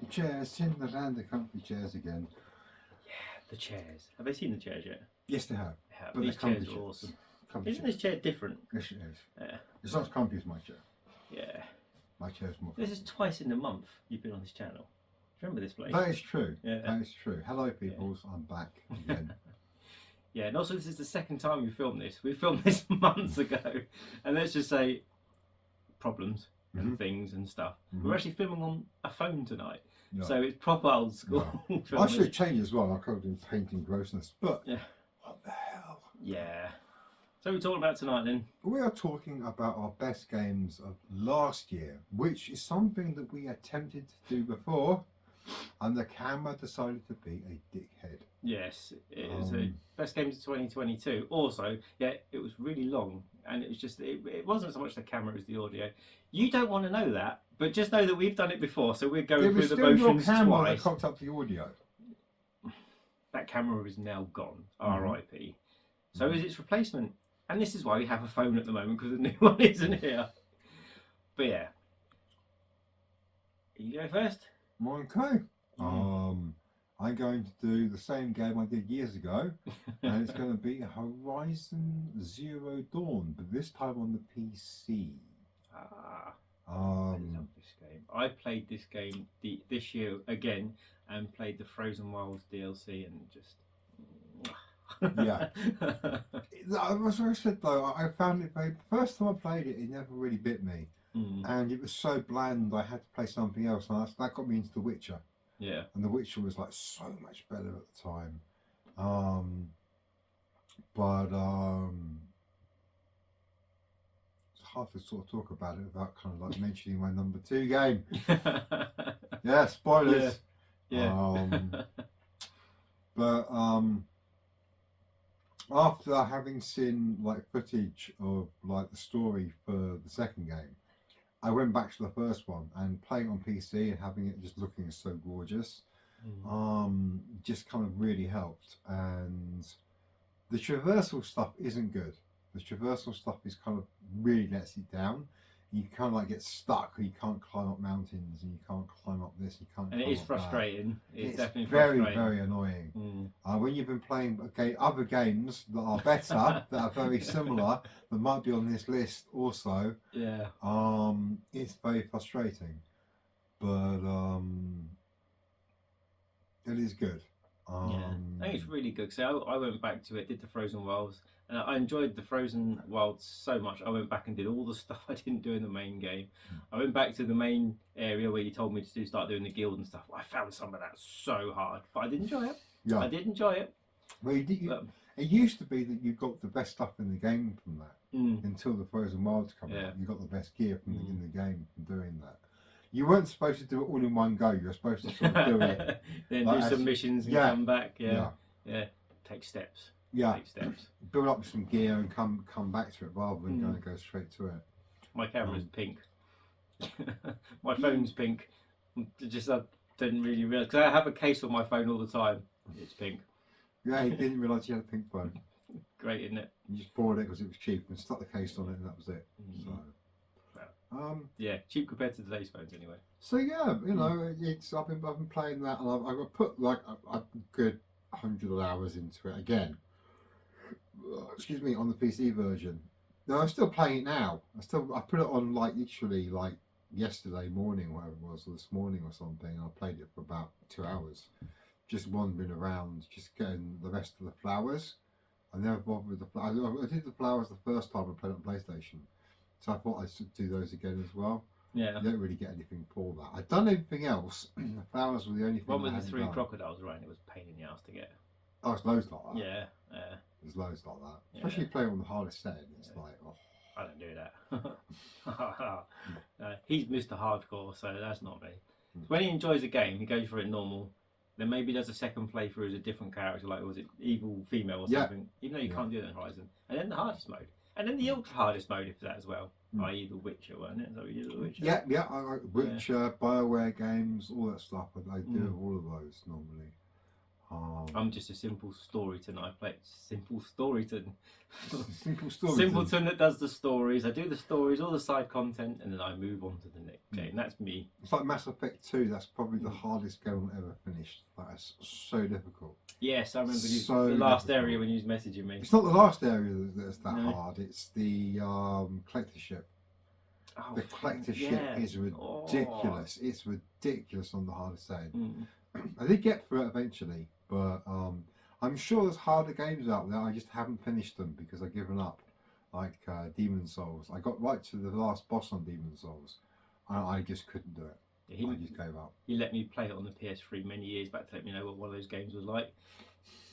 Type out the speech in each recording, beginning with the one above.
chairs in the land of comfy chairs again. Yeah, the chairs. Have they seen the chairs yet? Yes, they have. They have. But These they're chairs comfy are awesome. Comfy Isn't chairs. this chair different? Yes, it is. Yeah. It's not as comfy as my chair. Yeah. My chair's more This comfy. is twice in a month you've been on this channel. Remember this place? That is true. Yeah. That is true. Hello, peoples. I'm back again. Yeah, and also this is the second time we filmed this. We filmed this months ago. And let's just say problems and things and stuff. We're actually filming on a phone tonight. Yeah. So it's proper old school. I filming. should change as well. I could have been painting grossness. But Yeah. what the hell? Yeah. So we're talking about tonight then. We are talking about our best games of last year, which is something that we attempted to do before, and the camera decided to be a dickhead. Yes, it is the best games of 2022. Also, yeah, it was really long, and it was just it wasn't so much the camera as the audio. You don't want to know that, but just know that we've done it before, so we're going It was through the still your motions camera that twice. cocked up the audio. That camera is now gone, R.I.P. So is its replacement, and this is why we have a phone at the moment because the new one isn't here. But yeah, you go first. Okay. I'm going to do the same game I did years ago, and it's going to be Horizon Zero Dawn, but this time on the PC. I love this game. I played this game this year again and played the Frozen Wilds DLC and just Yeah. As I said though, I found it very. First time I played it, it never really bit me, and it was so bland. I had to play something else, and that got me into The Witcher. Yeah. And The Witcher was like so much better at the time. It's hard to sort of talk about it without kind of like mentioning my number 2 game. Yeah, spoilers. Yeah. After having seen like footage of like the story for the second game, I went back to the first one and playing on PC and having it just looking so gorgeous, just kind of really helped. And the traversal stuff isn't good. The traversal stuff is kind of really lets you down. You kind of like get stuck, or you can't climb up mountains, and you can't climb up this, you can't. And it climb is up that. frustrating. It's definitely very, frustrating. very annoying. When you've been playing other games that are better, that are very similar, that might be on this list also. Yeah. It's very frustrating, but it is good. Yeah, I think it's really good. So I went back to it, did the Frozen Wilds, and I enjoyed the Frozen Wilds so much. I went back and did all the stuff I didn't do in the main game. I went back to the main area where you told me to start doing the guild and stuff. I found some of that so hard, but I did enjoy it. Yeah. I did enjoy it. Well, it used to be that you got the best stuff in the game from that until the Frozen Wilds come out. You got the best gear from in the game from doing that. You weren't supposed to do it all in one go. You were supposed to sort of do it. Then like do some missions and come back. Yeah. Take steps. Yeah. Take steps. Build up some gear and come back to it rather than going to go straight to it. My camera's pink. My phone's pink. I didn't really realise because I have a case on my phone all the time. It's pink. Yeah, he didn't realise you had a pink phone. Great, isn't it? You just bought it because it was cheap and stuck the case on it, and that was it. So. Yeah, cheap compared to today's phones, anyway. So yeah, you know, it's I've been playing that, and I've put like a good 100 hours into it again. Excuse me, on the PC version. No, I'm still playing it now. I put it on like literally like yesterday morning, whatever it was, or this morning or something. And I played it for about 2 hours, just wandering around, just getting the rest of the flowers. I never bothered with the flowers. I did the flowers the first time I played it on PlayStation. So I thought I should do those again as well. Yeah. You don't really get anything for that. I've done everything else. The flowers were the only thing. One with I the 3 done. crocodiles, right? And it was a pain in the ass to get. Oh, it's loads like that. Yeah. There's loads like that. Especially playing on the hardest setting. It's like, oh. I don't do that. He's Mr. Hardcore, so that's not me. When he enjoys a game, he goes for it normal. Then maybe does a second playthrough as a different character, like was it evil female or something? Even though you can't do that in Horizon. And then the hardest mode. And then the ultra hardest mode if that as well, i.e. The Witcher, wasn't it? So we did The Witcher. Yeah. I Witcher, BioWare games, all that stuff. I do all of those normally. I'm just a simple Storyton. I play simple Storyton. Simple story. Simpleton that does the stories. I do the stories, all the side content, and then I move on to the next game. That's me. It's like Mass Effect 2. That's probably the hardest game I've ever finished. That is so difficult. Yes, I remember So the last difficult. area when you was messaging me. It's not the last area that's that No. hard. It's the collector ship. Oh, The collector ship yeah. is ridiculous. It's ridiculous on the hardest end. Mm. I did get through it eventually, but I'm sure there's harder games out there. I just haven't finished them because I've given up. Like Demon Souls, I got right to the last boss on Demon Souls, and I just couldn't do it. I just gave up. He let me play it on the PS3 many years back to let me know what one of those games was like.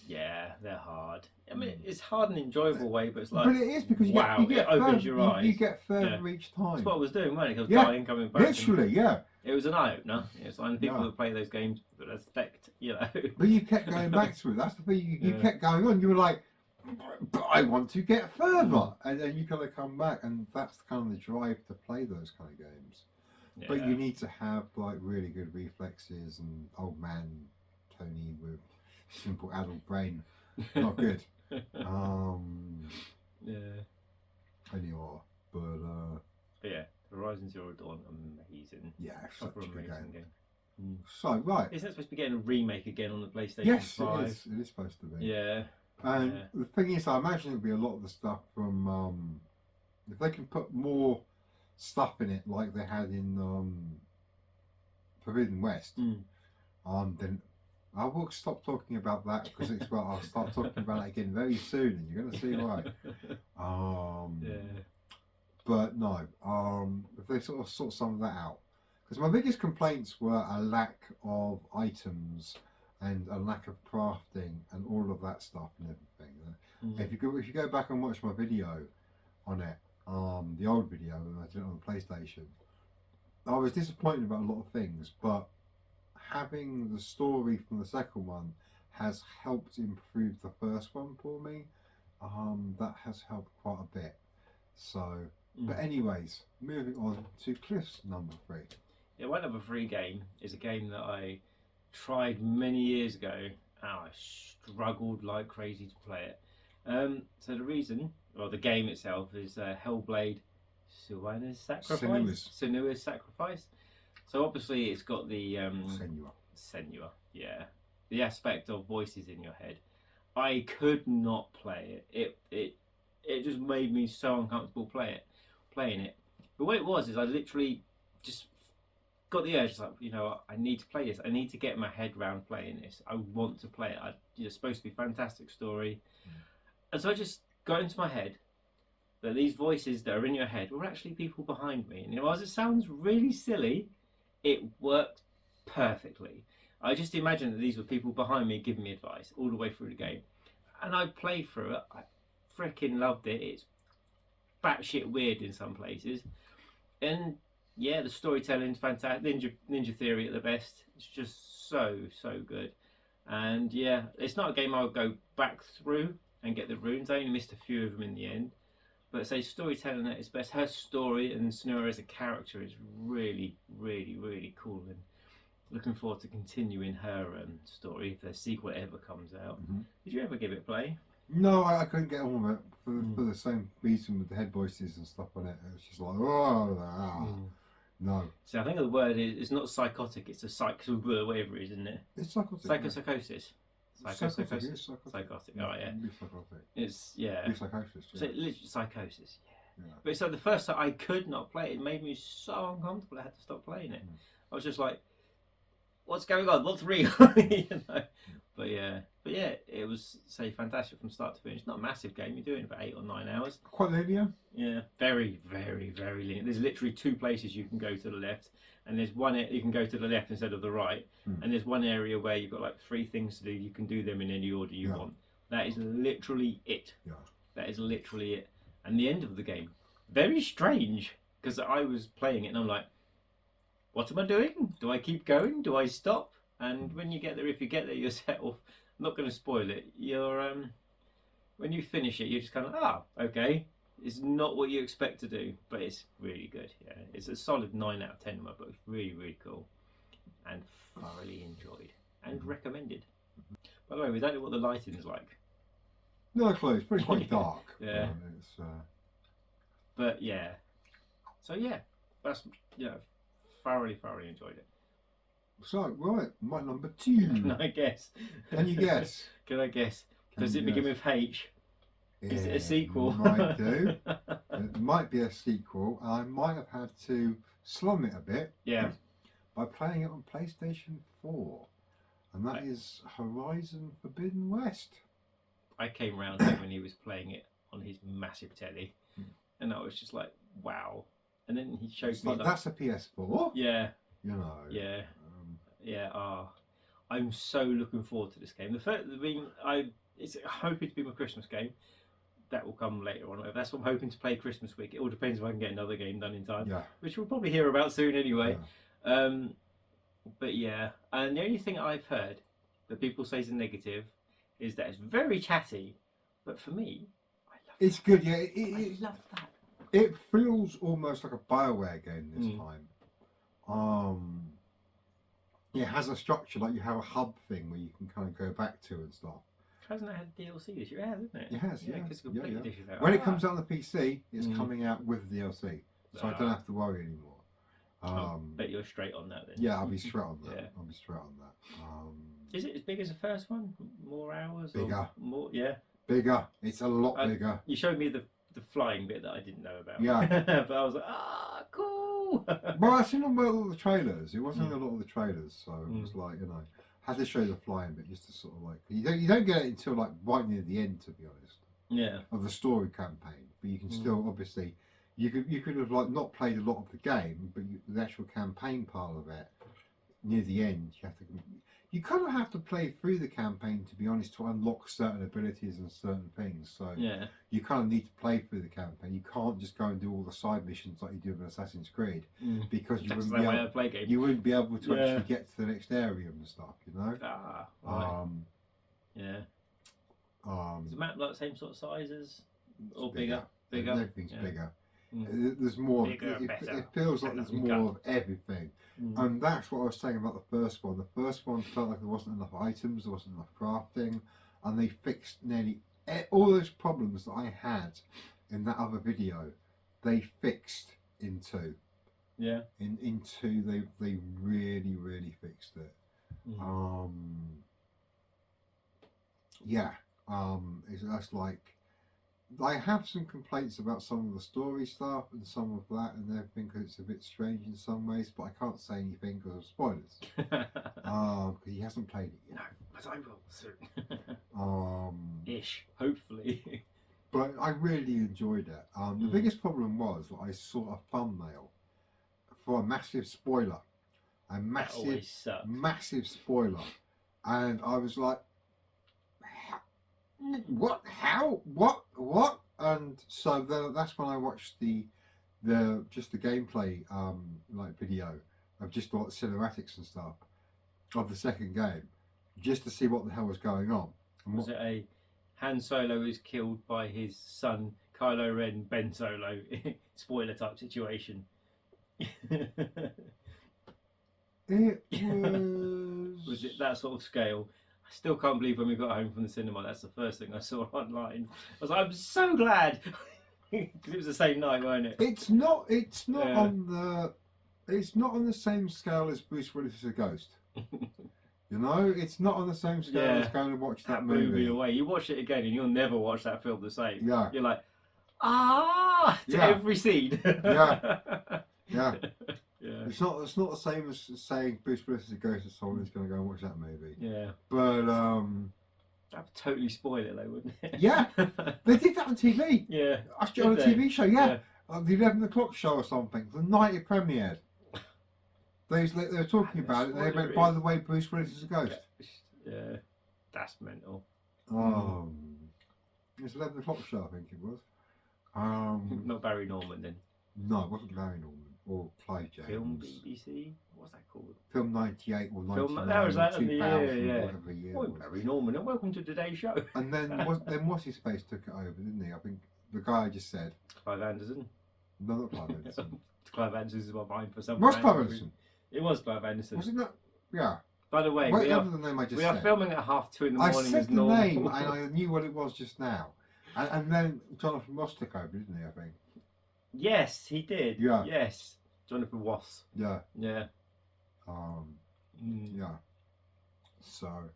Yeah, they're hard. I mean, it's hard in an enjoyable way, but it's like, But it is because wow, you get it opens further, your eyes. you get further Yeah. each time. That's what I was doing, wasn't it? 'Cause I was Yeah, dying, coming back. Literally, yeah. It was an eye opener. It's like people Yeah. that play those games that respect, you know. But you kept going back to it. That's the thing. You Yeah. kept going on. You were like, but I want to get further, Mm. and then you kind of come back, and that's kind of the drive to play those kind of games. Yeah. But you need to have like really good reflexes, and old man Tony with simple adult brain, not good. Yeah. Anymore, but But yeah, Horizon Zero Dawn, amazing. yeah, such Proper a good amazing game. game. So right, Isn't it supposed to be getting a remake again on the PlayStation yes, 5? it is. It is supposed to be. Yeah. And Yeah. the thing is, I imagine it'll be a lot of the stuff from if they can put more stuff in it, like they had in Forbidden West, Mm. then I will stop talking about that because it's well, I'll start talking about it again very soon, and you're going to see why. Yeah. But no, if they sort of sort some of that out, because my biggest complaints were a lack of items and a lack of crafting and all of that stuff and everything. Mm. If you go back and watch my video on it, the old video when I did it on the PlayStation, I was disappointed about a lot of things, but having the story from the second one has helped improve the first one for me. That has helped quite a bit. So, but anyways, moving on to Cliff's number 3. Yeah, my number 3 game is a game that I tried many years ago, and I struggled like crazy to play it. So the reason, well, the game itself is Hellblade: Senua's Sacrifice. Senua's Sacrifice. So obviously it's got the Senua, yeah, the aspect of voices in your head. I could not play it. It just made me so uncomfortable playing it. But what it was is I literally just got the urge, like, you know, I need to play this. I need to get my head around playing this. I want to play it. It's supposed to be a fantastic story. And so I just got into my head that these voices that are in your head were actually people behind me. And you know, as it sounds really silly, it worked perfectly. I just imagined that these were people behind me giving me advice all the way through the game. And I played through it. I freaking loved it. It's batshit weird in some places. And yeah, the storytelling's fantastic. Ninja Theory at the best. It's just so good. And yeah, it's not a game I would go back through and get the runes. I only missed a few of them in the end. But say storytelling at its best. Her story and Senua as a character is really cool, and looking forward to continuing her story if the sequel ever comes out. Did you ever give it a play? No, I couldn't get on with it for the same reason with the head voices and stuff on it. It was just like, no. So I think the word is, it's not psychotic, it's a whatever it is, isn't it? It's psychotic. Psychosis. Psychotic. Psychotic. Oh yeah. It'd be psychotic. It's yeah. It'd be psychosis. So Yeah. literally psychosis. Yeah. But so the first time I could not play it, it made me so uncomfortable. I had to stop playing it. I was just like, "What's going on? What's real?" you know. But yeah, it was fantastic from start to finish. Not a massive game. You're doing about 8 or 9 hours. Quite linear. Yeah, very linear. There's literally 2 places you can go to the left, and there's one you can go to the left instead of the right, and there's one area where you've got like 3 things to do. You can do them in any order you want. That is literally it. Yeah. That is literally it. And the end of the game, very strange, because I was playing it and I'm like, what am I doing? Do I keep going? Do I stop? And when you get there, if you get there yourself, I'm not going to spoil it. You're when you finish it, you're just kind of okay. It's not what you expect to do, but it's really good. Yeah, it's a solid 9 out of 10 in my book. Really cool, and thoroughly enjoyed and recommended. By the way, we don't know what the lighting is like. No clue. It's pretty quite dark. Yeah. It's, But yeah. So yeah, that's thoroughly enjoyed it. so right, my number Can 2. I guess? Can you guess? Can I guess? Can Does you it begin guess? with H? Is it a Yeah, sequel? Might do. It might be a sequel. I might have had to slum it a bit Yeah. by playing it on PlayStation 4, and that is Horizon Forbidden West. I came round to him when he was playing it on his massive telly, and I was just like, wow. And then he showed It's me like, that's a PS4. yeah, You know. yeah, yeah. I'm so looking forward to this game. The first, it's hoping to be my Christmas game. That will come later on. That's what I'm hoping to play Christmas week. It all depends if I can get another game done in time, Yeah. which we'll probably hear about soon anyway. Yeah. But yeah, and the only thing I've heard that people say is a negative is that it's very chatty. But for me, I love It's that. good, yeah. I love that. It feels almost like a BioWare game this Mm. time. It has a structure, like you have a hub thing where you can kind of go back to and stuff. Hasn't it had DLC this year? It has, isn't it? It has, yeah. Because Yeah, complete yeah. edition. When it comes out on the PC, it's Mm. coming out with DLC, so I don't have to worry anymore. Bet you're straight on that then. Yeah, I'll be straight on that. Yeah. I'll be straight on that. Is it as big as the first one? More hours? Bigger. Or more? Yeah. Bigger. It's a lot I- bigger. You showed me the flying bit that I didn't know about. Yeah. But I was like, cool. Well, I've seen all the trailers. It wasn't a lot of the trailers, so it Mm. was like, had to show the flying bit just to sort of like you don't get it until like right near the end, to be honest, Yeah. of the story campaign. But you can Mm. still obviously you could have like not played a lot of the game, but the actual campaign part of it near the end, you kind of have to play through the campaign, to be honest, to unlock certain abilities and certain things. So Yeah. you kind of need to play through the campaign. You can't just go and do all the side missions like you do in Assassin's Creed, because you That's wouldn't the be way I able, play games. you wouldn't be able to Yeah. actually get to the next area and stuff. Right. Yeah. Is the map like the same sort of sizes? Or bigger? Bigger? Everything's Yeah. bigger. Mm. There's more. Bigger, better. It feels like And there's uncut. more of everything. Mm. And that's what I was saying about the first one. The first one felt like there wasn't enough items, there wasn't enough crafting, and they fixed nearly all those problems that I had in that other video. They fixed in 2. Yeah. In 2, they really fixed it. Mm. That's like, I have some complaints about some of the story stuff and some of that and everything, because it's a bit strange in some ways, but I can't say anything because of spoilers. Because he hasn't played it No, yet. but I will soon. Ish, hopefully. But I really enjoyed it. The biggest problem was that I saw a thumbnail for a massive spoiler. A That massive, always sucks. massive spoiler. And I was like, what? How? What? And so then that's when I watched the gameplay like video of just like cinematics and stuff of the second game, just to see what the hell was going on. And Was it a Han Solo is killed by his son Kylo Ren, Ben Solo spoiler type situation? It was. Was it that sort of scale? I still can't believe when we got home from the cinema, that's the first thing I saw online. I was like, I'm so glad, because it was the same night, weren't it? It's not. It's not Yeah. on the. It's not on the same scale as Bruce Willis as a ghost. You know, it's not on the same scale Yeah. as going to watch that That blew me movie. away. You watch it again, and you'll never watch that film the same. Yeah. You're like, to Yeah. every scene. Yeah. Yeah. Yeah. It's not the same as saying Bruce Willis is a ghost and someone who's going to go and watch that movie. Yeah. But That would totally spoil it, though, wouldn't it? yeah, they did that on TV. Yeah. Actually, on a Did they? TV show, yeah. The 11 o'clock show or something. The night it premiered. They were talking about it. They went, by the way, Bruce Willis is a ghost. Yeah. That's mental. It was 11 o'clock show, I think it was. Not Barry Norman, then. No, it wasn't Larry Norman or Clive James. Film BBC? What's that called? Film 98 or 99 that was or that in 2000, the year, yeah. whatever year it Oh, was. Barry Norman, and welcome to today's show. And then what's his face took it over, didn't he? I think the guy I just said. Clive Anderson. No, not Clive Anderson. Clive Anderson is my mind for some Was random Clive reason. Anderson? It was Clive Anderson. Wasn't that? Yeah. By the way, Well, we are, other than the name I just we are said. filming at 2:30 in the I morning said as the normal. name and I knew what it was just now. And then Jonathan Ross took over, didn't he, I think? Yes, he did. Yeah. Yes. Jonathan Ross. Yeah. Yeah. Yeah. So,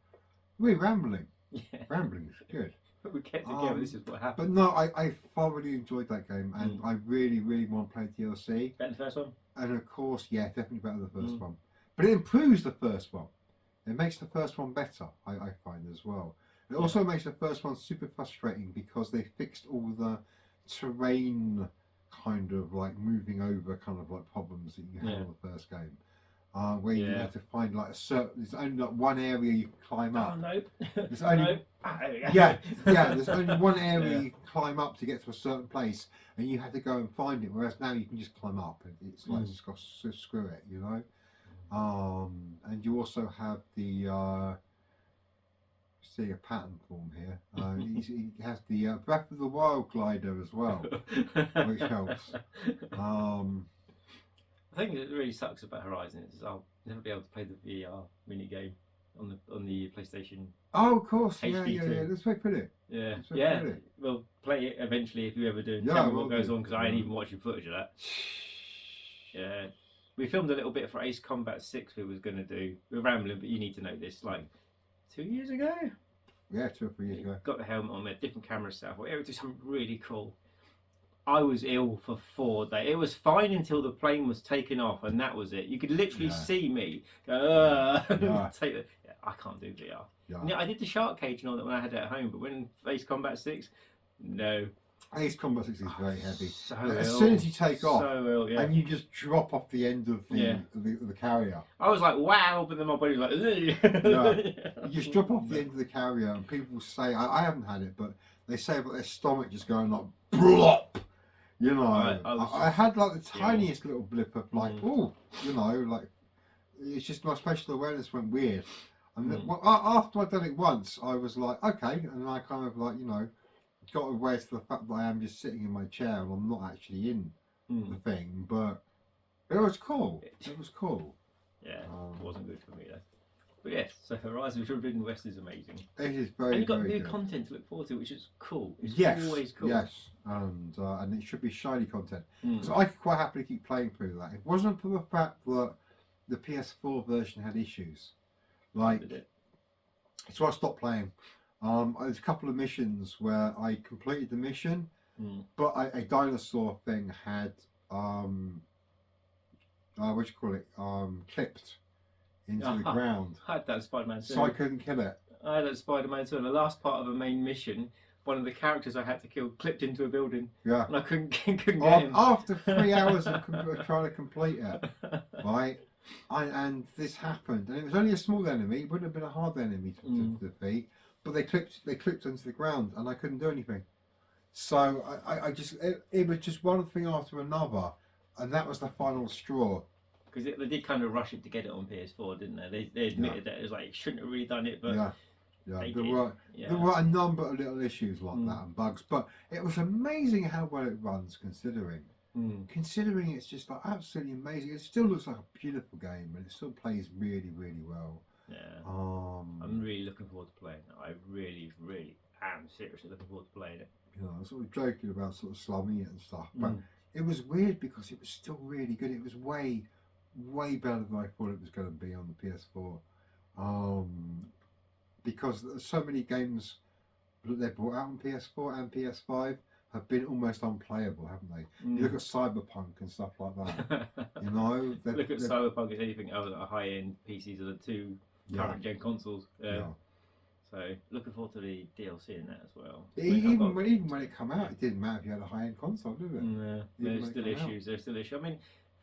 we're rambling. Yeah. Rambling is good. But we get together, this is what happened. But no, I thoroughly enjoyed that game and I really, really want to play DLC. Better than the first one? And of course, yeah, definitely better than the first one. But it improves the first one. It makes the first one better, I find as well. It also makes the first one super frustrating because they fixed all the terrain kind of like moving over kind of like problems that you had in the first game. Where you had to find like a certain, there's only like one area you can climb up. Oh no. There's only, no. There we go. yeah, there's only one area you can climb up to get to a certain place and you have to go and find it, whereas now you can just climb up and it's like, just got to screw it, you know? And you also have the, see a pattern form here, he has the Breath of the Wild glider as well, which helps. I think it really sucks about Horizon is I'll never be able to play the VR mini game on the PlayStation. Oh, of course, yeah. HD2. Let's wait for it. Yeah, That's very yeah. pretty. We'll play it eventually if you ever do. Yeah, Tell me we'll what goes do. on because I ain't even watching footage of that. Yeah, we filmed a little bit for Ace Combat 6. We was gonna do. We're rambling, but you need to know this. Like 2 years ago. Yeah, 2 or 3 years ago. Got the helmet on, we had different camera setup. We would do something really cool. I was ill for 4 days. It was fine until the plane was taken off, and that was it. You could literally see me go, take the. Yeah, I can't do VR. Yeah, I did the shark cage and all that when I had it at home, but when Ace Combat 6, no. Ace Combat 6 is very heavy. So as soon as you take off, and you just drop off the end of the carrier. I was like, wow, but then my body was like, You just drop off the end of the carrier, and people say, I haven't had it, but they say about their stomach just going like, blop. You know, I had like the tiniest little blip of like, oh, you know, like, it's just my spatial awareness went weird. And then, after I'd done it once, I was like, okay, and I kind of like, you know, got away to the fact that I am just sitting in my chair and I'm not actually in the thing, but it was cool. It was cool. Yeah, it wasn't good for me though. But yes, so Horizon Forbidden West is amazing. It is very, and you've got very new good. content to look forward to, which is cool. It's always cool. Yes, and it should be shiny content. So I could quite happily keep playing through that. It wasn't for the fact that the PS4 version had issues. Like, so I stopped playing. There's a couple of missions where I completed the mission, but a dinosaur thing had what do you call it? Clipped into the ground. I had that in Spider-Man 2. So I couldn't kill it. I had that in Spider-Man 2, and the last part of a main mission, one of the characters I had to kill clipped into a building. Yeah. And I couldn't get him. After 3 hours of trying to complete it, right? And this happened, and it was only a small enemy. It wouldn't have been a hard enemy to defeat, but they clipped into the ground, and I couldn't do anything. So I just it was just one thing after another, and that was the final straw. Because they did kind of rush it to get it on PS4, didn't they? They admitted that it was like shouldn't have really done it, but there were a number of little issues like that and bugs, but it was amazing how well it runs considering. Considering it's just like absolutely amazing. It still looks like a beautiful game, and it still plays really, really well. Yeah. I'm really looking forward to playing it. I really, really am seriously looking forward to playing it. You know, I was sort of joking about sort of slumming it and stuff, but it was weird because it was still really good. It was way better than I thought it was going to be on the PS4. Because so many games that they brought out on PS4 and PS5 have been almost unplayable, haven't they? You look at Cyberpunk and stuff like that. You know, look at Cyberpunk as anything other than high-end PCs of the two current gen consoles. So looking forward to the DLC in that as well. Even when it came out, it didn't matter if you had a high-end console, did it? No, there's still issues. There's still issues. I mean,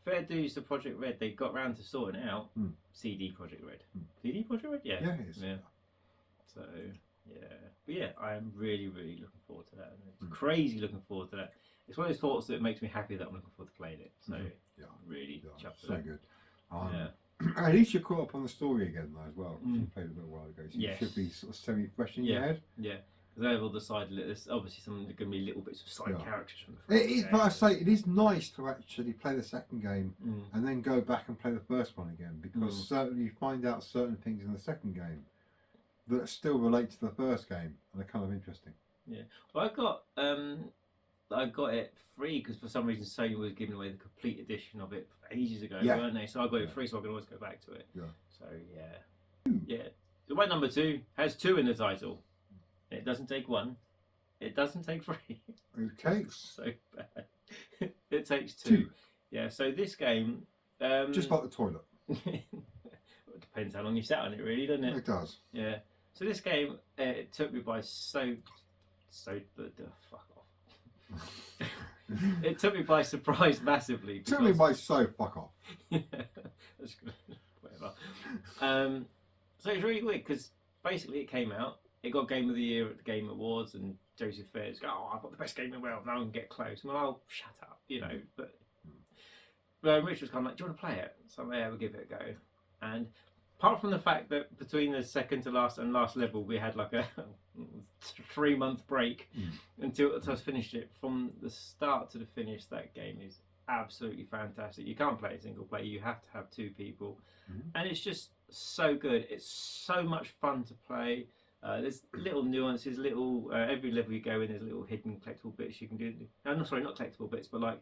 fair dues to Project Red. They got round to sorting it out. CD Project Red. CD Project Red, yeah. Yeah, it is. Yeah. So but yeah, I am really, really looking forward to that. It's crazy looking forward to that. It's one of those thoughts that makes me happy that I'm looking forward to playing it. So really chuffed with so that. good. At least you're caught up on the story again though as well. You played a little while ago, so you should be sort of semi-fresh in your head. Yeah, because they've all decided that there's obviously some going to be little bits of side Yeah. characters from the It first is, game. but I say it is nice to actually play the second game Mm. and then go back and play the first one again, because certainly you find out certain things in the second game that still relate to the first game and are kind of interesting. Well, I got it free because for some reason Sony was giving away the complete edition of it ages ago, Yeah. weren't they? So I got it Yeah. free, so I can always go back to it. Yeah. So yeah. The way number 2 has 2 in the title. It doesn't take 1. It doesn't take 3. Okay, So bad. It takes 2. 2. Yeah. So this game, Just like the toilet. it depends how long you sat on it, really, doesn't it? It does. Yeah. So this game, it took me by fuck off. It took me by surprise massively. Took me by so fuck off. That's good. Whatever. So it's really weird because basically it came out. It got Game of the Year at the Game Awards, and Joseph Fares go, "Oh, I've got the best game in the world. No one can get close." I'm like, "Oh, shut up," you know. But Rich was kind of like, "Do you want to play it?" So I'm like, "Yeah, we'll give it a go." And apart from the fact that between the second to last and last level, we had like a 3-month break until I finished it. From the start to the finish, that game is absolutely fantastic. You can't play it single player. You have to have 2 people, and it's just so good. It's so much fun to play. There's little nuances, every level you go in, there's little hidden collectible bits you can do. No, sorry, not collectible bits, but like,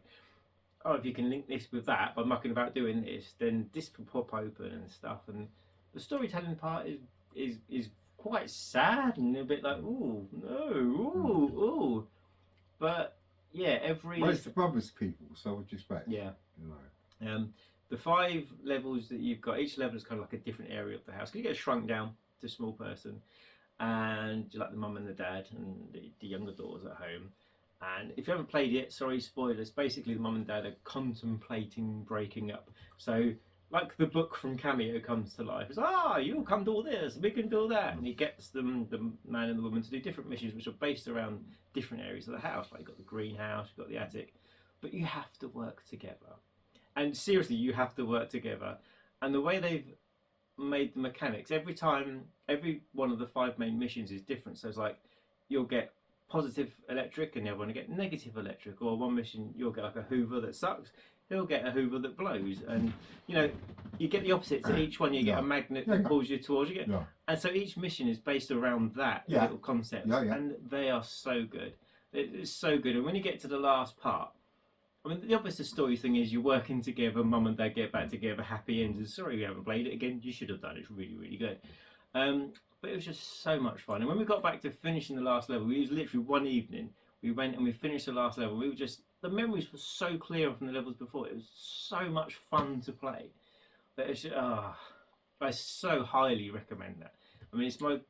oh, if you can link this with that by mucking about doing this, then this will pop open and stuff. And the storytelling part is quite sad and a bit like, ooh, no, ooh. But yeah, Well, it's the brothers people, so what do you expect? Yeah. You know. The 5 levels that you've got, each level is kind of like a different area of the house. You get shrunk down to a small person, and you like the mum and the dad and the younger daughters at home. And if you haven't played it, sorry, spoilers. Basically, the mum and dad are contemplating breaking up. So, like the book from Cameo comes to life. It's you'll come do all this, we can do all that, and he gets them, the man and the woman, to do different missions which are based around different areas of the house. Like you've got the greenhouse, you've got the attic, but you have to work together. And seriously, you have to work together. And the way they've made the mechanics, every one of the 5 main missions is different. So it's like you'll get positive electric and the other one will get negative electric, or one mission you'll get like a hoover that sucks, he'll get a hoover that blows, and you know, you get the opposites. Each one you get a magnet that pulls you towards you. And so each mission is based around that little concept, and they are so good. It's so good. And when you get to the last part, I mean, the obvious story thing is you're working together, mum and dad get back together, happy ends. Sorry we haven't played it again, you should have done it. It's really, really good. But it was just so much fun. And when we got back to finishing the last level, it was literally one evening. We went and we finished the last level. We were just, the memories were so clear from the levels before. It was so much fun to play. But it's just, I so highly recommend that. I mean, it's not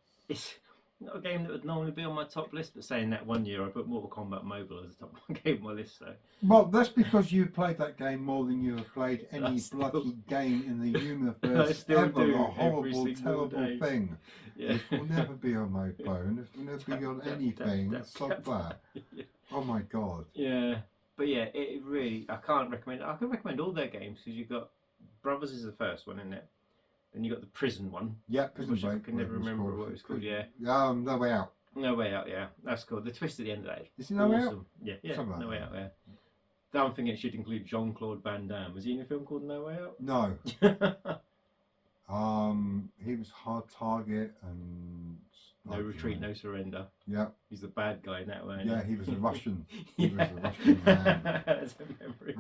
a game that would normally be on my top list, but saying that, one year I put Mortal Kombat Mobile as the top game on my list. So. Well, that's because you played that game more than you have played any bloody game in the universe ever. A horrible, terrible thing. Yeah. It will never be on my phone. It will never be on anything. Stop that. Oh my god. Yeah. But yeah, it really, I can't recommend, I can recommend all their games, because you've got, Brothers is the first one, isn't it? Then you got the Prison one. Yeah, Prison which Break. I can never remember what it was called. Yeah. No Way Out. No Way Out. Yeah, that's cool. The twist at the end of that. Is it No Way Out? Awesome. Yeah, yeah. Something like No Way that. Out. Yeah. I'm thinking it should include Jean-Claude Van Damme. Was he in a film called No Way Out? No. He was Hard Target and No Retreat, No Surrender. Yeah. He's the bad guy in that one. Yeah, he was a Russian. He was a Russian man. That's a memory.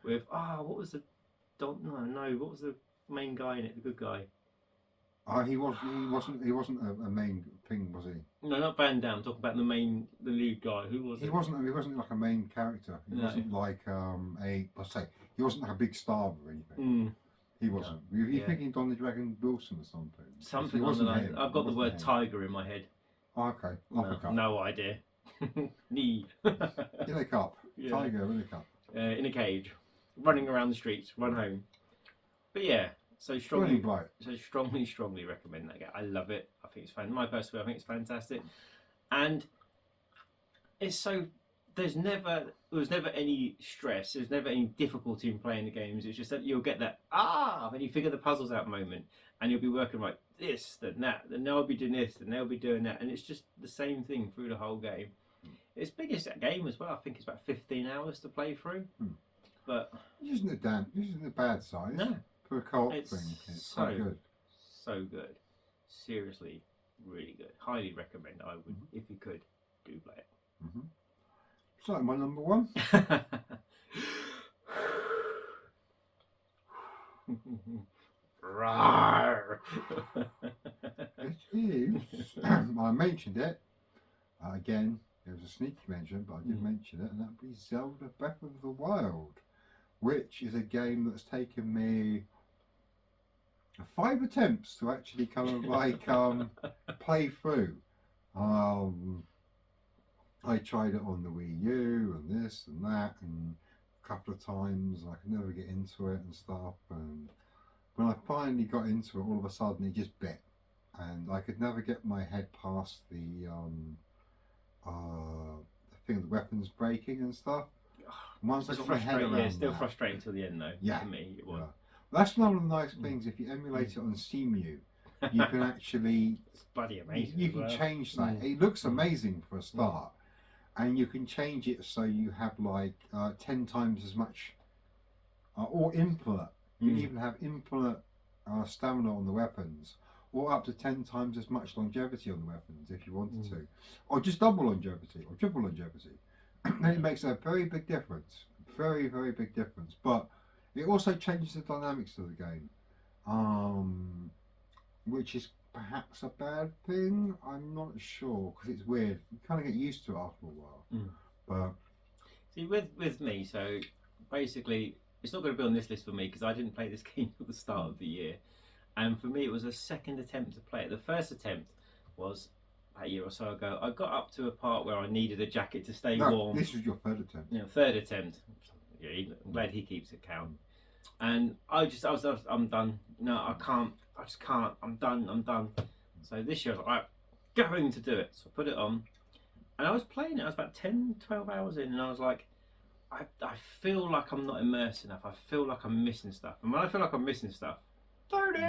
With what was the what was the main guy in it? The good guy. He wasn't a main thing, was he? No, not Van Damme. I'm talking about the lead guy. Who was it? He wasn't like a main character. He wasn't like he wasn't like a big star or anything. He wasn't. No. You're thinking Don the Dragon Wilson or something. Something on the line. I've got the word tiger in my head. Oh, okay. No idea. Knee. In a cup. Yeah. Tiger in a cup. In a cage, running around the streets, run home. But yeah. So strongly recommend that game. I love it. I think it's fun. My personal, I think it's fantastic, and it's so. There was never any stress. There's never any difficulty in playing the games. It's just that you'll get that and you figure the puzzles out moment, and you'll be working right. this, then that, then they'll be doing this, then they'll be doing that, and it's just the same thing through the whole game. It's biggest game as well. I think it's about 15 hours to play through, but Isn't it a bad size? no, For a co-op it's thing, it's so quite good. so good. Seriously, really good. Highly recommend. I would, if you could, do play it. So my number one. Rawr. It is. I mentioned it again. It was a sneaky mention, but I did mention it, and that would be Zelda Breath of the Wild, which is a game that's taken me 5 attempts to actually kind of like play through. I tried it on the Wii U and this and that, and a couple of times I could never get into it and stuff. And when I finally got into it, all of a sudden it just bit, and I could never get my head past the thing of the weapons breaking and stuff. Once I got my head around still that, frustrating till the end though. Yeah. For me, it was. yeah. That's one of the nice things. If you emulate it on CMU, you can actually It's bloody amazing. you as can well. change that. It looks amazing for a start, and you can change it so you have like 10 times as much, or infinite. You can even have infinite stamina on the weapons, or up to 10 times as much longevity on the weapons if you wanted to, or just double longevity or triple longevity. Then it makes a very big difference, very big difference. But it also changes the dynamics of the game, which is perhaps a bad thing. I'm not sure, because it's weird. You kind of get used to it after a while. But see, with me, so basically, it's not going to be on this list for me because I didn't play this game at the start of the year, and for me, it was a second attempt to play it. The first attempt was a year or so ago. I got up to a part where I needed a jacket to stay warm. This was your third attempt. Third attempt. Yeah, I'm glad he keeps it count. And I'm done. No, I can't. I just can't. I'm done. So this year I was like, right, going to do it. So I put it on, and I was playing it. I was about 10, 12 hours in, and I was like, I feel like I'm not immersed enough. I feel like I'm missing stuff. And when I feel like I'm missing stuff, Tony!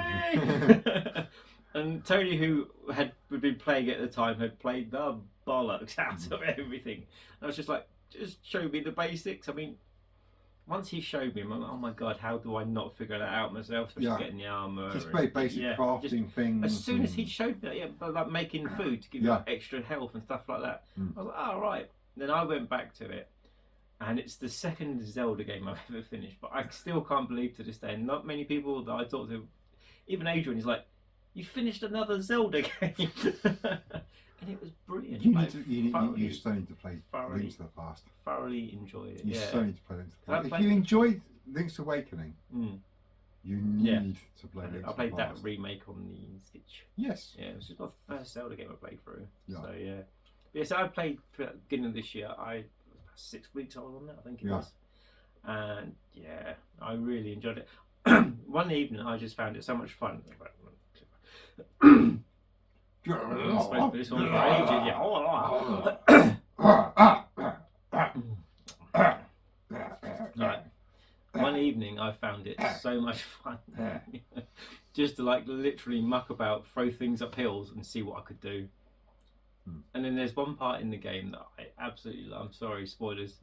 And Tony, who had been playing it at the time, had played the bollocks out of everything. And I was just like, just show me the basics. I mean, once he showed me, I'm like, oh my god, how do I not figure that out myself? Especially getting the armor. Just very basic crafting things. As soon as he showed me, like making food to give you extra health and stuff like that, I was like, oh right. Then I went back to it, and it's the second Zelda game I've ever finished. But I still can't believe to this day. Not many people that I talk to, even Adrian, is like, you finished another Zelda game. And it was brilliant. You still need to play Link's to the Past. Thoroughly enjoyed it. You still need to play Link's to the Past. I If you enjoyed Link's Awakening, you need to play Link's to the Past. I played that remake on the Switch. Yes. Yeah, it was just my first Zelda game I played through. Yeah. So yeah. So I played for the beginning of this year. I 6 weeks I was on that, I think it was. And yeah, I really enjoyed it. One evening I just found it so much fun. I spoke for this one for ages. Right. One evening I found it so much fun just to like literally muck about, throw things up hills and see what I could do. And then there's one part in the game that I absolutely, I'm sorry, spoilers,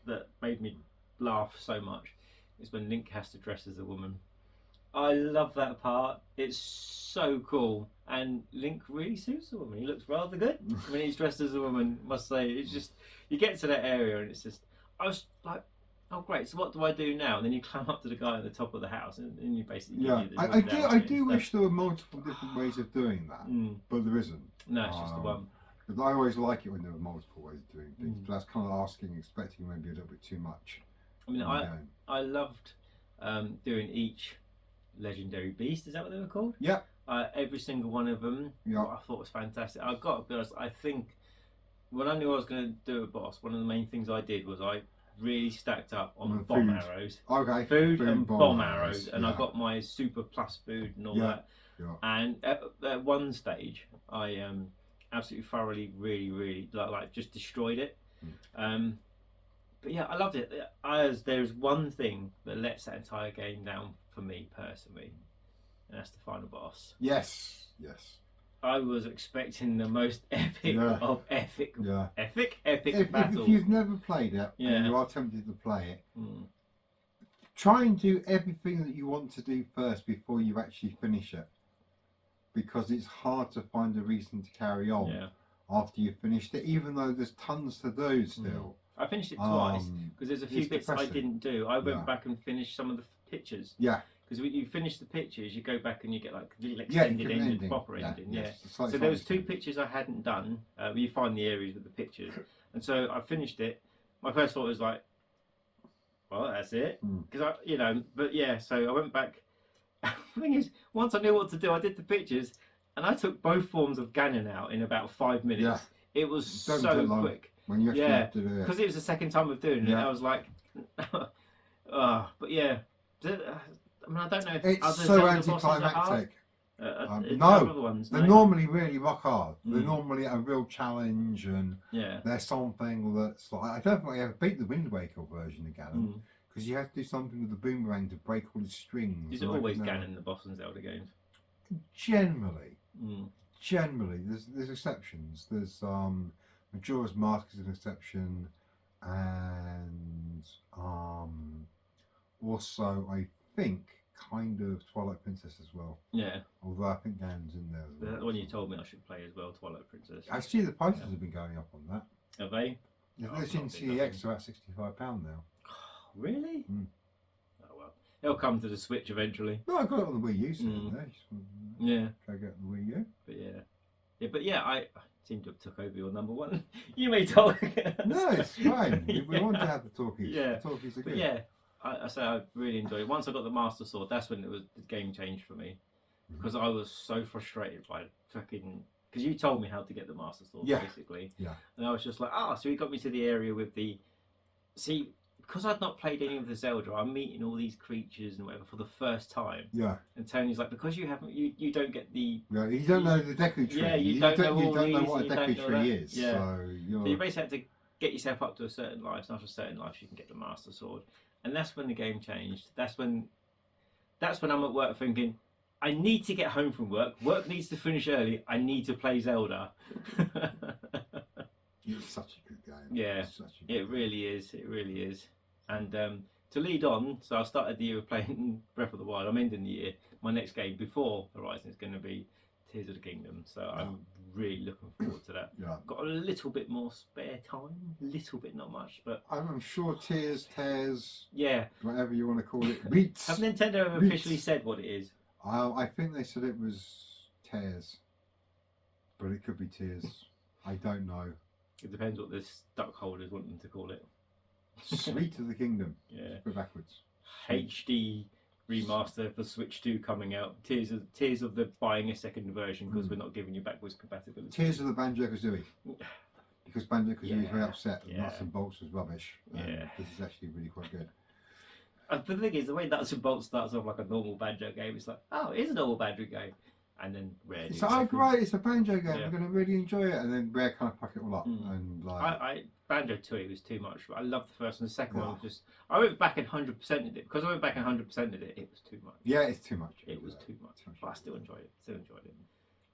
that made me laugh so much. It's when Link has to dress as a woman. I love that part. It's so cool, and Link really suits the woman. He looks rather good when he's dressed as a woman. Must say, it's just, you get to that area and it's just, I was like, oh great. So what do I do now? And then you climb up to the guy at the top of the house, and you basically I do wish there were multiple different ways of doing that, but there isn't. No, it's just the one. Because I always like it when there are multiple ways of doing things. But that's kind of expecting maybe a little bit too much. I mean, I loved doing each legendary beast. Is that what they were called? Yeah. Every single one of them. Yeah. I thought was fantastic. I've got to be honest. I think when I knew I was going to do a boss, one of the main things I did was I really stacked up on bomb arrows. Okay. Food and bomb arrows, and I got my super plus food and all that. Yeah. And at one stage, I absolutely thoroughly, really like just destroyed it. But yeah, I loved it. There's one thing that lets that entire game down for me personally, and that's the final boss. Yes. I was expecting the most epic of epic battles. If you've never played it and you are tempted to play it, try and do everything that you want to do first before you actually finish it, because it's hard to find a reason to carry on after you've finished it, even though there's tons to do still. I finished it twice because there's a few bits depressing. I didn't do. I went back and finished some of the pictures. Yeah. Because when you finish the pictures, you go back and you get like a little Yeah, extended ending, proper ending. Yes. So there was 2 pictures I hadn't done. Where you find the areas with the pictures, and so I finished it. My first thought was like, "Well, that's it," because But yeah, so I went back. The thing is, once I knew what to do, I did the pictures, and I took both forms of Ganon out in about 5 minutes. Yeah. It was so quick. When you actually have to do it. Because it was the second time of doing it. I was like, but yeah. I mean, I don't know if it's other so Zelda bosses are anticlimactic. hard. No, other ones, they're normally really rock hard. They're Mm. normally a real challenge, and there's something that's like, I don't think I ever beat the Wind Waker version of Ganon, because you have to do something with the boomerang to break all the strings. Is it always Ganon the boss in Zelda games? Generally, there's exceptions. There's Majora's Mask is an exception, and also I think kind of Twilight Princess as well. Yeah. Although I think Ganon's in there as well. The one you told me I should play as well, Twilight Princess. I see the prices have been going up on that. Have they? They've seen CEX are at £65 now. Really? Oh well. It'll come to the Switch eventually. No, I got it on the Wii U. So Yeah. Try to get the Wii U. But yeah, I seem to have took over your number one. You may talk. No, it's fine. We want to have the talkies. Yeah. The talkies are But good. yeah, I say I really enjoyed it. Once I got the Master Sword, that's when the game changed for me, because I was so frustrated by fucking. Because you told me how to get the Master Sword, basically. Yeah. And I was just like, so he got me to the area with the. See, because I'd not played any of the Zelda, I'm meeting all these creatures and whatever for the first time. Yeah. And Tony's like, because you haven't, you don't get the. Yeah, you don't know the Deku Tree. Yeah, you don't know what a Deku Tree is. Yeah. So you basically have to get yourself up to a certain life. And after a certain life, you can get the Master Sword. And that's when the game changed. That's when I'm at work thinking, I need to get home from work. Work needs to finish early. I need to play Zelda. It's such a good game. Yeah, it really is. It really is. And to lead on, so I started the year of playing Breath of the Wild. I'm ending the year. My next game before Horizon is going to be Tears of the Kingdom. So I'm really looking forward to that. Yeah. Got a little bit more spare time. Little bit, not much, but I'm sure Tears, yeah, whatever you want to call it, beats. Have Nintendo ever officially said what it is? I think they said it was Tears, but it could be Tears. I don't know. It depends what the stock holders want them to call it. Sweet of the Kingdom. Yeah. Go backwards. HD remaster for Switch 2 coming out. Tears of the buying a second version because we're not giving you backwards compatibility. Tears of the Banjo-Kazooie. Because Banjo-Kazooie is very upset that Nuts and Bolts was rubbish. Yeah. This is actually really quite good. But the thing is, the way Nuts and Bolts starts off like a normal Banjo game, it's like, oh, it is a normal Banjo game. And then Rare. It's like, oh great, it's a Banjo game, we're going to really enjoy it. And then Rare kind of pack it all up. And like, Banjo 2, it was too much. I loved the first one. The second one was just. I went back and 100%ed it. Because I went back and 100%ed it, it was too much. Yeah, it's too much. It was too much. But I still enjoyed it.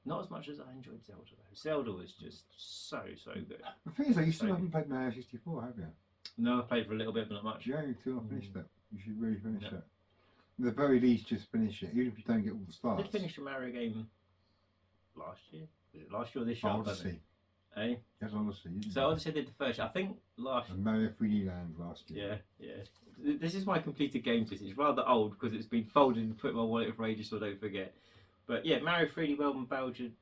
Not as much as I enjoyed Zelda though. Zelda was just so good. The thing is, you still haven't played Mario 64, have you? No, I played for a little bit, but not much. Yeah, you still not finished it. You should really finish it. At the very least, just finish it, even if you don't get all the stars. I did finish a Mario game last year. Was it last year or this year? Odyssey. Eh? Yes, Odyssey. So Odyssey did the first year. I think last. And Mario 3D Land last year. Yeah. This is my completed games list. It's rather old because it's been folded and put in my wallet for ages, so I don't forget. But yeah, Mario 3D World and Bowser's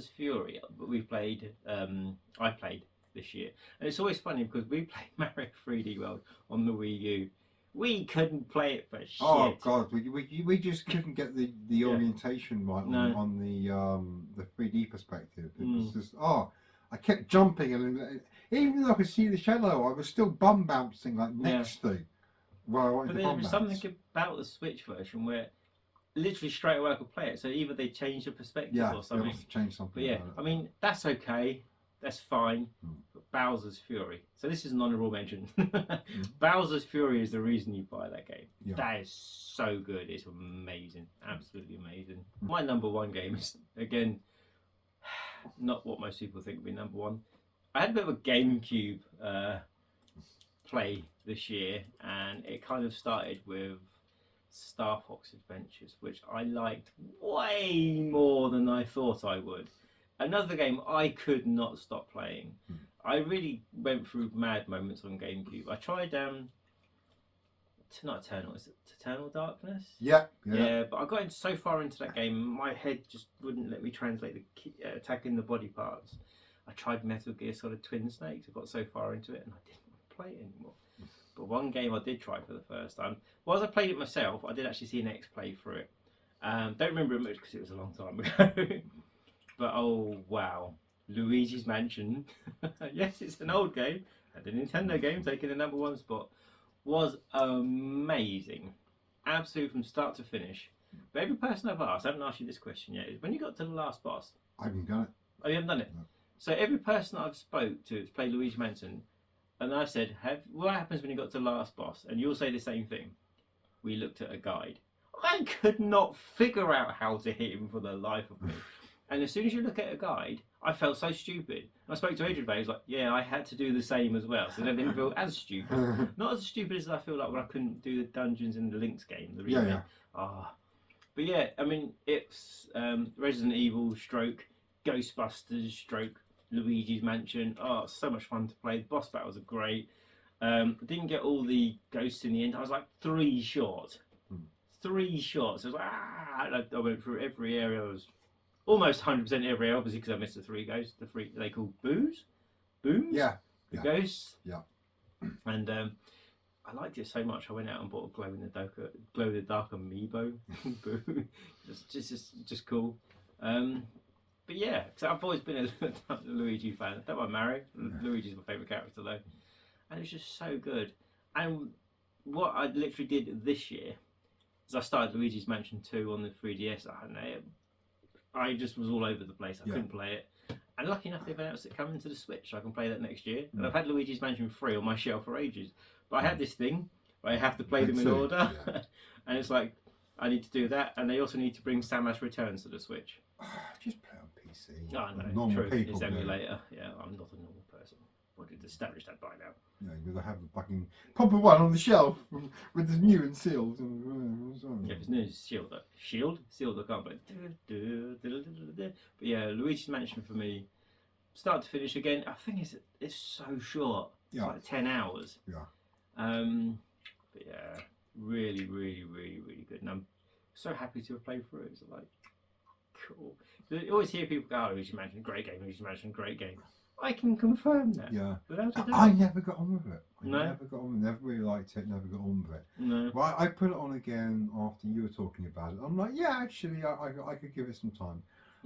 Fury. We played. I played this year, and it's always funny because we played Mario 3D World on the Wii U. We couldn't play it for shit. Oh god, we just couldn't get the orientation right on the 3D perspective. It was just I kept jumping, and even though I could see the shadow, I was still bum bouncing like next to where I wanted but to there bum was bounce. something about the Switch version where literally straight away I could play it. So either they changed the perspective or something. They must have changed something. But yeah, I mean that's okay. That's fine. But Bowser's Fury. So this is an honourable mention. Bowser's Fury is the reason you buy that game. Yeah. That is so good. It's amazing. Absolutely amazing. My number one game is, again, not what most people think would be number one. I had a bit of a GameCube play this year, and it kind of started with Star Fox Adventures, which I liked way more than I thought I would. Another game I could not stop playing. I really went through mad moments on GameCube. I tried not Eternal, is it Eternal Darkness? Yeah. But I got so far into that game, my head just wouldn't let me translate the attacking the body parts. I tried Metal Gear Solid Twin Snakes. I got so far into it, and I didn't want to play it anymore. But one game I did try for the first time. Well, as I played it myself, I did actually see an X play through it. Don't remember it much because it was a long time ago. But oh wow, Luigi's Mansion. Yes, it's an old game. And the Nintendo game taking the number one spot was amazing. Absolute from start to finish. But every person I've asked, I haven't asked you this question yet, is when you got to the last boss. I haven't done it. Oh, you haven't done it? No. So every person I've spoke to has played Luigi Mansion, and I've said, what happens when you got to the last boss? And you'll say the same thing. We looked at a guide. I could not figure out how to hit him for the life of me. And as soon as you look at a guide, I felt so stupid. And I spoke to Adrian about it. He was like, yeah, I had to do the same as well. So then I didn't feel as stupid. Not as stupid as I feel like when I couldn't do the dungeons in the Lynx game, the remake. Yeah. But yeah, I mean, it's Resident Evil stroke, Ghostbusters stroke, Luigi's Mansion. Oh, so much fun to play. The boss battles are great. I didn't get all the ghosts in the end. I was like 3 short. 3 shots. I was like, I went through every area. I was almost 100% every area, obviously, because I missed the 3 ghosts. The 3 they called booms. The ghosts. Yeah. And I liked it so much. I went out and bought a glow in the dark amiibo. Boo. just cool. But yeah, so I've always been a Luigi fan. Don't mind Mario. Luigi's my favourite character though, and it's just so good. And what I literally did this year is I started Luigi's Mansion 2 on the 3DS. I just was all over the place. I couldn't play it. And lucky enough, they've announced it coming to the Switch, so I can play that next year. And I've had Luigi's Mansion 3 on my shelf for ages. But I had this thing where I have to play them in order. Yeah. And it's like, I need to do that. And they also need to bring Samus Returns to the Switch. Just play on PC. Oh, no, normal true. people. It's emulator. Yeah, I'm not a normal person. I did establish that by now. Yeah, because I have the fucking proper one on the shelf with the new and sealed. Yeah, if it's new, it's Shield. Sealed, I can't play. But yeah, Luigi's Mansion for me, start to finish again. I think it's so short. It's like 10 hours. Yeah. But yeah, really, really, really, really good. And I'm so happy to have played through it. It's like, cool. You always hear people go, oh, Luigi's Mansion, great game, Luigi's Mansion, great game. I can confirm that. Yeah. Without a doubt. I never got on with it. No? Never really liked it, never got on with it. No. Well, I put it on again after you were talking about it. I'm like, yeah, actually, I could give it some time.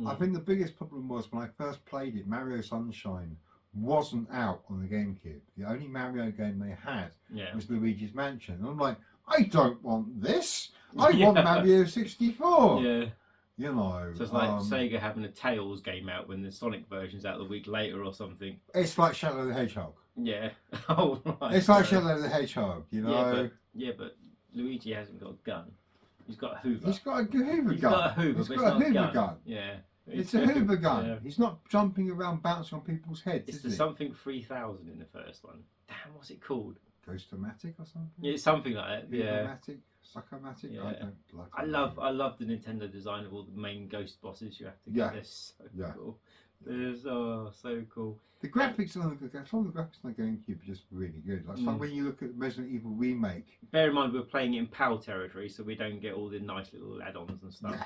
I think the biggest problem was when I first played it, Mario Sunshine wasn't out on the GameCube. The only Mario game they had was Luigi's Mansion. And I'm like, I don't want this. I want Mario 64. Yeah. You know. So it's like Sega having a Tails game out when the Sonic version's out the week later or something. It's like Shadow the Hedgehog. Yeah. Oh, right. It's like Shadow the Hedgehog, you know. Yeah, but Luigi hasn't got a gun. He's got a Hoover. He's got a Hoover gun. He's got a Hoover, He's but got a it's not Hoover gun. Yeah. It's a Hoover gun. Yeah. He's not jumping around bouncing on people's heads. It's is the he? something 3000 in the first one. Damn, what's it called? Ghost-O-Matic or something? Yeah, it's something like that. Yeah. Hoover-matic? Sucker-matic? Yeah. I don't like I love the Nintendo design of all the main ghost bosses you have to get. They're so cool. They're so cool. The graphics on the graphics on the GameCube are just really good. Like when you look at Resident Evil Remake. Bear in mind we're playing it in PAL territory, so we don't get all the nice little add-ons and stuff.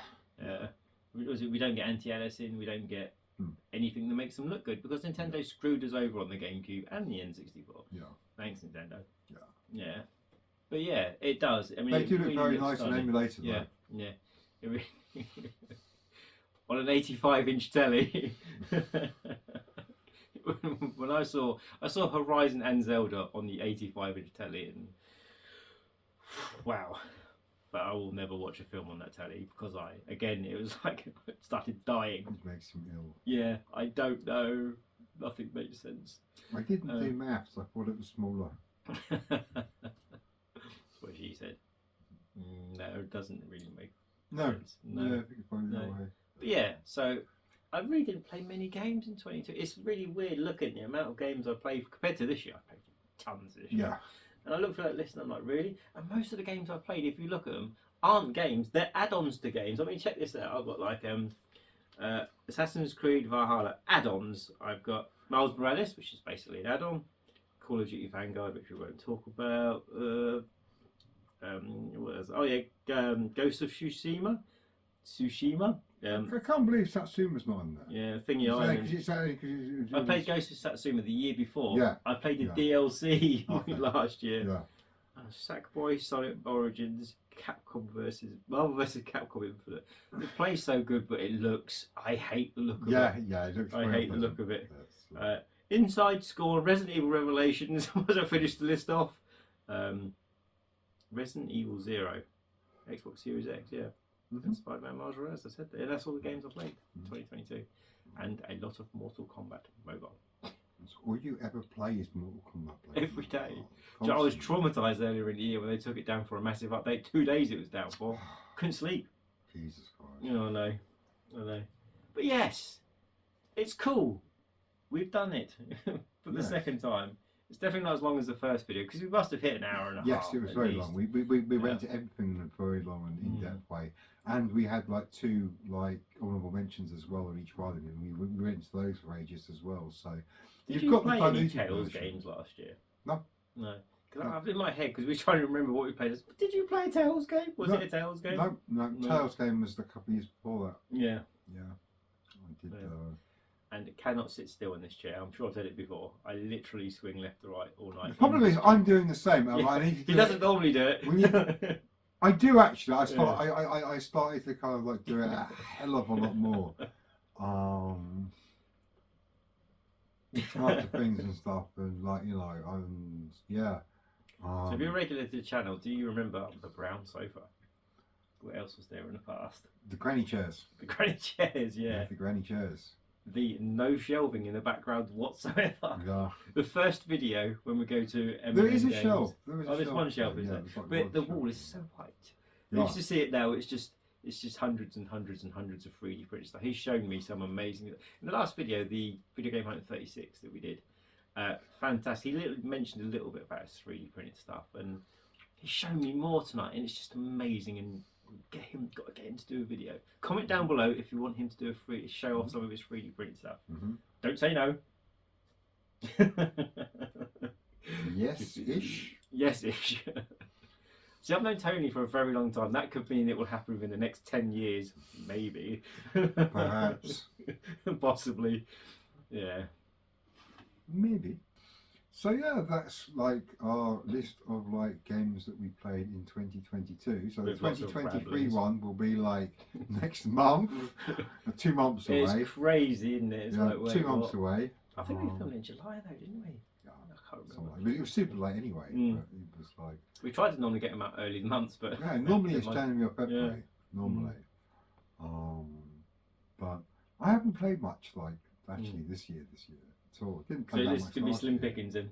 We don't get anti-aliasing, we don't get anything that makes them look good because Nintendo screwed us over on the GameCube and the N64. Yeah. Thanks, Nintendo. Yeah. Yeah. But yeah, it does. I mean, they do look really very looks nice on stunning. emulator though. Yeah. Yeah. It really on an 85-inch telly. When I saw Horizon and Zelda on the 85-inch telly, and wow. But I will never watch a film on that telly because it was like I started dying. It makes him ill. Yeah, I don't know. Nothing makes sense. I didn't do maths. I thought it was smaller. That's what she said. No, it doesn't really make No. sense. No. Yeah, I think it's probably that No. way. But yeah, so I really didn't play many games in 22. It's really weird looking at the amount of games I played compared to this year. I played tons this year. Yeah. And I looked through that list and I'm like, really? And most of the games I played, if you look at them, aren't games. They're add-ons to games. I mean, check this out. I've got like Assassin's Creed Valhalla add-ons. I've got Miles Morales, which is basically an add-on. Call of Duty Vanguard, which we won't talk about. What else? Oh yeah, Ghost of Tsushima. I can't believe Satsuma's not in there. Yeah, Thingy Island. I played Ghost of Satsuma the year before. Yeah. I played the Yeah. DLC Okay. last year. Yeah. Sackboy, Sonic Origins, Marvel vs. Capcom Infinite. The play's so good, but it looks. I hate the look of it. Yeah, it looks I very hate the pleasant. look of it. That's- Inside Score, Resident Evil Revelations. Was I finished the list off? Resident Evil 0, Xbox Series X, yeah. Mhm. And Spider-Man Miles Morales. I said that. And that's all the games I played in 2022, and a lot of Mortal Kombat Mobile. That's all you ever play is Mortal Kombat. Every day. So I was traumatized earlier in the year when they took it down for a massive update. 2 days it was down for. Couldn't sleep. Jesus Christ. You know, I know. But yes, it's cool. We've done it for the Yes. second time. It's definitely not as long as the first video because we must have hit an hour and a half. Yes, it was at very least. long. We went to everything in a very long and in-depth way, and we had like 2 like honourable mentions as well on each one, and we went into those for ages as well. So Did you've you got play the any diluted Tales version. games last year? No. No. Because No. I have it in my head because we were trying to remember what we played. Did you play a Tales game? Was No. it a Tales game? No, No. Tales game was a couple of years before that. Yeah. Yeah, I did. Yeah. And it cannot sit still in this chair. I'm sure I've said it before. I literally swing left to right all night. The problem is I'm doing the same. Yeah. I need to He do doesn't it. normally do it. When I do actually. I Yeah. I started to kind of like do it a hell of a lot more. Types of things and stuff, and like yeah. So if you're regular to the channel, do you remember the brown sofa? What else was there in the past? The granny chairs. The granny chairs, yeah. The granny chairs. The no shelving in the background whatsoever. Yeah. The first video when we go to M&M There is a games- shelf. There is Oh, a there's shelf one shelf, there, is yeah, there? there's like But one the shelf. wall is so white. Yeah. If you see it now, it's just hundreds and hundreds and hundreds of 3D printed stuff. He's shown me some amazing. In the last video, the Video Game Hunter 36 that we did, fantastic. He mentioned a little bit about his 3D printed stuff, and he's shown me more tonight, and it's just amazing. And got to get him to do a video. Comment down below if you want him to do show off some of his 3D printed stuff. Mhm. Don't say no. Yes-ish. Yes-ish. See, I've known Tony for a very long time. That could mean it will happen within the next 10 years, maybe. Perhaps. Possibly. Yeah. Maybe. So yeah, that's like our list of like games that we played in 2022. So the With lots of 2023 ramblings. one will be like next month, 2 months away. It's crazy, isn't it? It's Yeah, like, wait, 2 months what? away. I think we Um, filmed in July though, didn't we? Yeah, I can't something remember. like- It was super late anyway. Mm. But it was like We tried to normally get them out early months, but yeah, normally it's Never mind. January or February. Normally, but I haven't played much like actually this year at all. Didn't So play that this much could be last slim year. pickings then.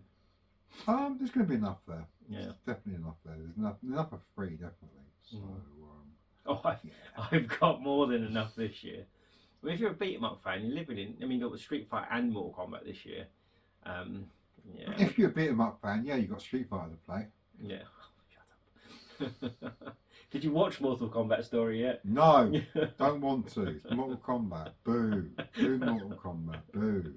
There's going to be enough there. Yeah. There's definitely enough there. There's enough for free, definitely. So, Oh, I've got more than enough this year. I mean, if you're a beat 'em up fan, you're living in. I mean, you've got Street Fighter and Mortal Kombat this year. Yeah. if you're a beat 'em up fan, yeah, you got Street Fighter to play. Yeah. Shut up. Did you watch Mortal Kombat Story yet? No, don't want to. It's Mortal Kombat. Boo. Boo Mortal Kombat. Boo.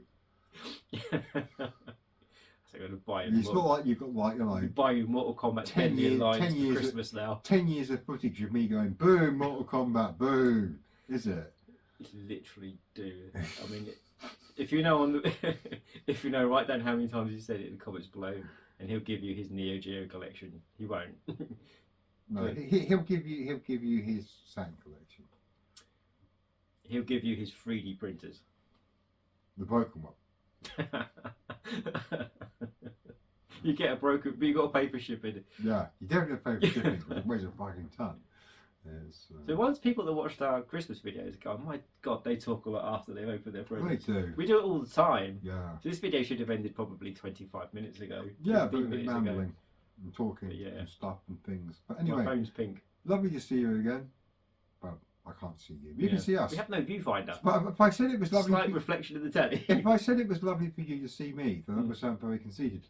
So I'm going to buy you. It's not like you've got like, Buy you Mortal Kombat 10 Deadly years- Alliance 10 for years- Christmas now. 10 years of footage of me going, boo, Mortal Kombat, boo. Is it? It's literally do. I mean, if you know if you know, write down how many times he said it in the comments below, and he'll give you his Neo Geo collection. He won't. No, he'll give you his Sand collection. He'll give you his 3D printers. The broken one. You get a broken, but you got to pay for shipping. Yeah, you definitely pay for shipping because it weighs a fucking ton. It's, So once people that watched our Christmas videos go, oh my God, they talk a lot after they've opened their they presents. do. We do it all the time. Yeah. So this video should have ended probably 25 minutes ago. Yeah, 15 but minutes ago. rambling and talking But yeah. and stuff and things. But My anyway, phone's pink. lovely to see you again. Well, I can't see you. You can Yeah. see us. We have no viewfinder. But if I said it was lovely, Slight reflection of the telly. if I said it was lovely for you to see me, then that Mm. would sound very conceited.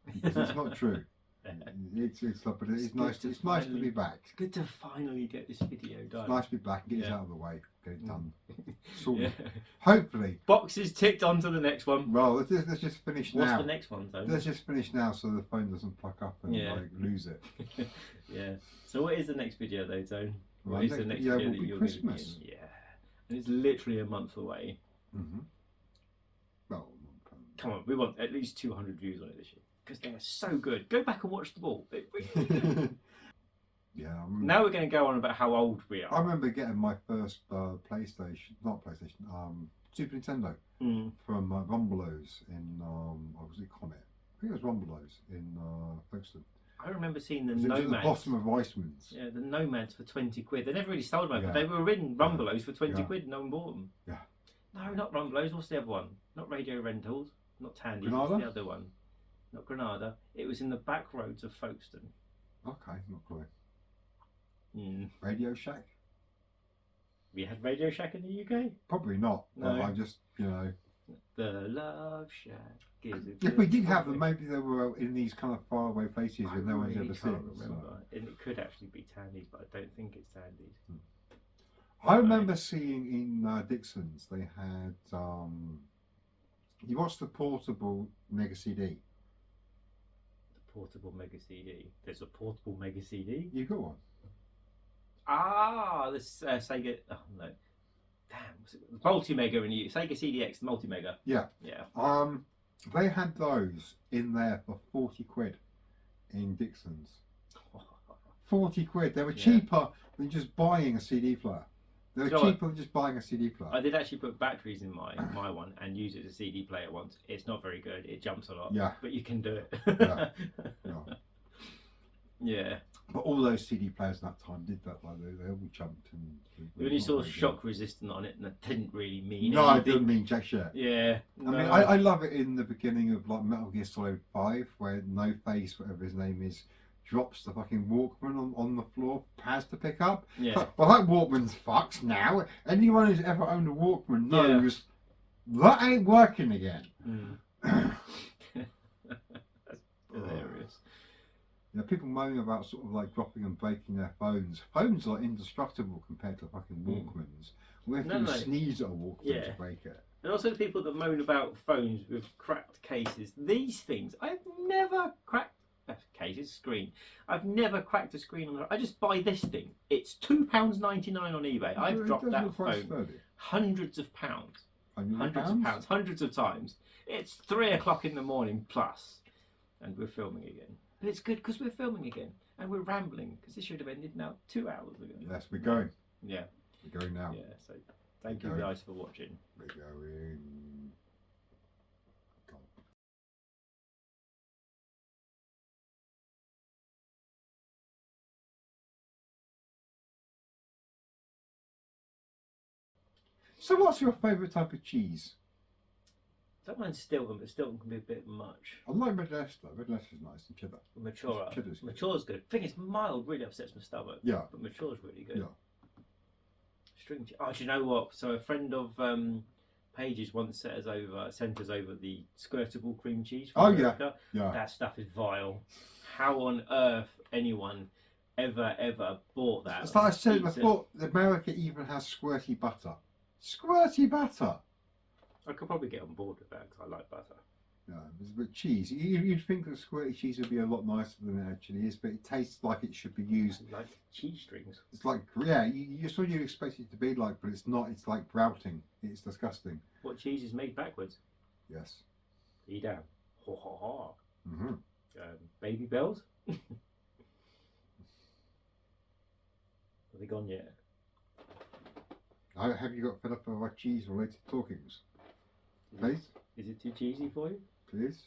Because it's not true. It's not, but it's It's nice. good to It's nice to finally- be back. It's good to finally get this video done. It's nice to be back and get this Yeah. out of the way. Get it Mm. done. Sorted. Yeah. Hopefully. Boxes ticked onto the next one. Well, let's just finish What's now. the next one, though? Let's just finish now so the phone doesn't pluck up and Yeah. like lose it. Yeah. So what is the next video, though, Tone? Well, What is the next video will that be you're going to be Christmas. in? Yeah. And it's literally a month away. Mm-hmm. Well, Come on, we want at least 200 views on it this year because they are so good. Go back and watch them all. They're really good. yeah. I remember, Now we're going to go on about how old we I are. remember getting my first Super Nintendo Mm. from Rumbelows in what was it, Comet? I think it was Rumbelows in Folkestone. I remember seeing the It was at the Nomads. bottom of Weissman's. Yeah, the Nomads for 20 quid. They never really sold them, Yeah. but they were in Rumbelows for 20 Yeah. quid. No one bought them. Yeah. No, not Rumbelows. What's the other one? Not Radio Rentals. Not Tandy. Granada? What's the other one? Not Granada. It was in the back roads of Folkestone. Okay, not clear. Mm. Radio Shack? We had Radio Shack in the UK. Probably not. But No. I just, The Love Shack is a if we good did have them, coffee. maybe they were in these kind of faraway places I where no one's really ever seen. can't So. remember. And it could actually be Tandy's, but I don't think it's Tandy's. I remember seeing in Dixon's they had you watched the portable Mega CD. The portable Mega CD. There's a portable Mega CD. You got one? Ah, this Sega. Oh no, damn, what's it? Multi Mega and you Sega CDX Multi Mega. Yeah. Yeah. They had those in there for 40 quid in Dixon's. 40 quid. They were Yeah. cheaper than just buying a CD player. They were Do you know what? cheaper than just buying a CD player. I did actually put batteries in my one and use it as a CD player once. It's not very good. It jumps a lot. Yeah. But you can do it. Yeah. Yeah. Yeah. But all those CD players at that time did that. Like they all jumped and. You only not saw very good. shock resistant on it, and that didn't really mean No, I anything. didn't mean jack shit. Yeah. I mean, I love it in the beginning of like Metal Gear Solid 5 where No Face, whatever his name is, drops the fucking Walkman on the floor, has to pick up. Yeah. Well, that Walkman's fucked now. Anyone who's ever owned a Walkman Yeah. knows that ain't working again. Mm. That's hilarious. You know, people moaning about sort of like dropping and breaking their phones. Phones are indestructible compared to fucking Walkmans. We have to No. sneeze at a Walkman Yeah. to break it. And also the people that moan about phones with cracked cases. These things, I've never cracked cases, screen. I've never cracked a screen on the. I just buy this thing. It's £2.99 on eBay. I've It dropped does that look quite phone sturdy. hundreds of pounds. £100? Hundreds of times. It's 3 o'clock in the morning plus, and we're filming again. But it's good because we're filming again, and we're rambling because this should have ended now 2 hours ago. Yes, we're going. Yeah, We're going now. yeah. So thank you Okay. guys for watching. We're going. Go on. So, what's your favourite type of cheese? Don't mind Stilton, but Stilton can be a bit much. I like Red Leicester. Red Leicester's nice and cheddar. Mature. Cheddar's good. Mature's good. Thing is, mild really upsets my stomach. Yeah. But Mature's really good. Yeah. String cheese. Oh, do you know what? So a friend of Paige's once sent us over the squirtable cream cheese from Oh, yeah. America. Yeah. That stuff is vile. How on earth anyone ever bought that? It's like I said Eats it. before, America even has squirty butter. Squirty butter! I could probably get on board with that because I like butter. Yeah, but cheese. You'd think that squirty cheese would be a lot nicer than it actually is, but it tastes like it should be used. I like cheese strings. It's like, yeah, you sort of expect it to be like, but it's not. It's like grouting. It's disgusting. What cheese is made backwards? Yes. E down. Ha ha ha. Mm-hmm. Baby bells? Are they gone yet? Have you got fed up of our cheese-related talkings? Please? Is it too cheesy for you? Please?